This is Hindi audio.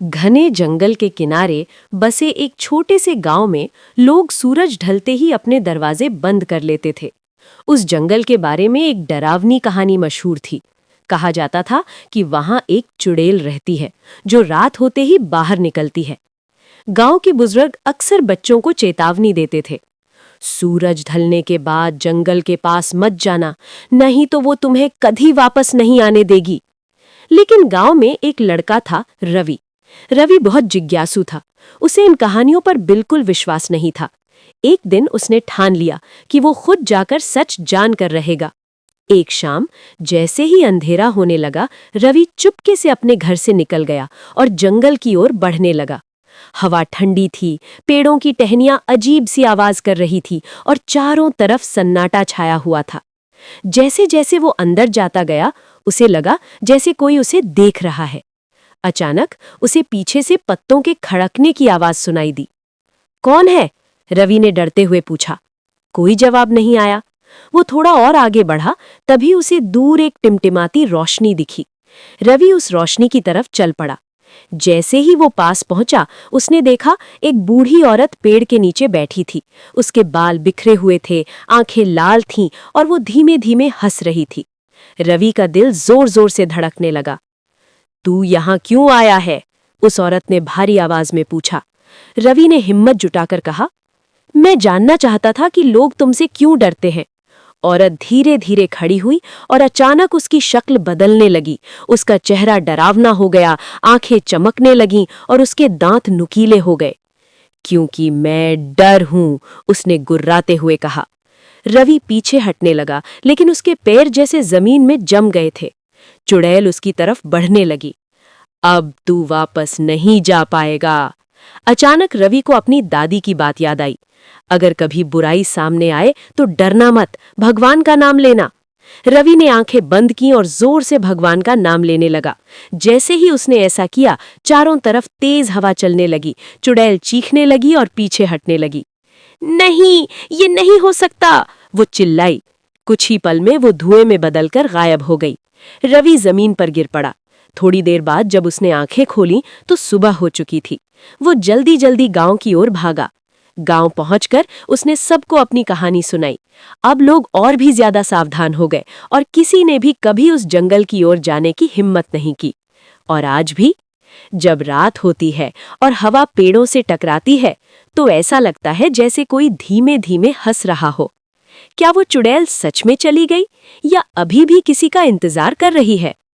घने जंगल के किनारे बसे एक छोटे से गांव में लोग सूरज ढलते ही अपने दरवाजे बंद कर लेते थे। उस जंगल के बारे में एक डरावनी कहानी मशहूर थी। कहा जाता था कि वहां एक चुड़ैल रहती है जो रात होते ही बाहर निकलती है। गांव के बुजुर्ग अक्सर बच्चों को चेतावनी देते थे, सूरज ढलने के बाद जंगल के पास मत जाना, नहीं तो वो तुम्हें कभी वापस नहीं आने देगी। लेकिन गांव में एक लड़का था, रवि। रवि बहुत जिज्ञासु था। उसे इन कहानियों पर बिल्कुल विश्वास नहीं था। एक दिन उसने ठान लिया कि वो खुद जाकर सच जान कर रहेगा। एक शाम जैसे ही अंधेरा होने लगा, रवि चुपके से अपने घर से निकल गया और जंगल की ओर बढ़ने लगा। हवा ठंडी थी, पेड़ों की टहनियां अजीब सी आवाज कर रही थी और चारों तरफ सन्नाटा छाया हुआ था। जैसे जैसे वो अंदर जाता गया, उसे लगा जैसे कोई उसे देख रहा है। अचानक उसे पीछे से पत्तों के खड़कने की आवाज सुनाई दी। कौन है? रवि ने डरते हुए पूछा। कोई जवाब नहीं आया। वो थोड़ा और आगे बढ़ा, तभी उसे दूर एक टिमटिमाती रोशनी दिखी। रवि उस रोशनी की तरफ चल पड़ा। जैसे ही वो पास पहुंचा, उसने देखा एक बूढ़ी औरत पेड़ के नीचे बैठी थी। उसके बाल बिखरे हुए थे, आंखें लाल थीं और वो धीमे धीमे हंस रही थी। रवि का दिल जोर जोर से धड़कने लगा। तू यहाँ क्यों आया है? उस औरत ने भारी आवाज में पूछा। रवि ने हिम्मत जुटाकर कहा, मैं जानना चाहता था कि लोग तुमसे क्यों डरते हैं। औरत धीरे धीरे खड़ी हुई और अचानक उसकी शक्ल बदलने लगी। उसका चेहरा डरावना हो गया, आंखें चमकने लगीं और उसके दांत नुकीले हो गए। क्योंकि मैं डर हूं, उसने गुर्राते हुए कहा। रवि पीछे हटने लगा, लेकिन उसके पैर जैसे जमीन में जम गए थे। चुड़ैल उसकी तरफ बढ़ने लगी। अब तू वापस नहीं जा पाएगा। अचानक रवि को अपनी दादी की बात याद आई। अगर कभी बुराई सामने आए तो डरना मत, भगवान का नाम लेना। रवि ने आंखें बंद की और जोर से भगवान का नाम लेने लगा। जैसे ही उसने ऐसा किया, चारों तरफ तेज हवा चलने लगी। चुड़ैल चीखने लगी और पीछे हटने लगी। नहीं, ये नहीं हो सकता, वो चिल्लाई। कुछ ही पल में वो धुएं में बदलकर गायब हो गई। रवि जमीन पर गिर पड़ा। थोड़ी देर बाद जब उसने आंखें खोली तो सुबह हो चुकी थी। वो जल्दी जल्दी गांव की ओर भागा। गांव पहुंचकर उसने सबको अपनी कहानी सुनाई। अब लोग और भी ज्यादा सावधान हो गए और किसी ने भी कभी उस जंगल की ओर जाने की हिम्मत नहीं की। और आज भी जब रात होती है और हवा पेड़ों से टकराती है, तो ऐसा लगता है जैसे कोई धीमे धीमे हंस रहा हो। क्या वो चुड़ैल सच में चली गई या अभी भी किसी का इंतजार कर रही है?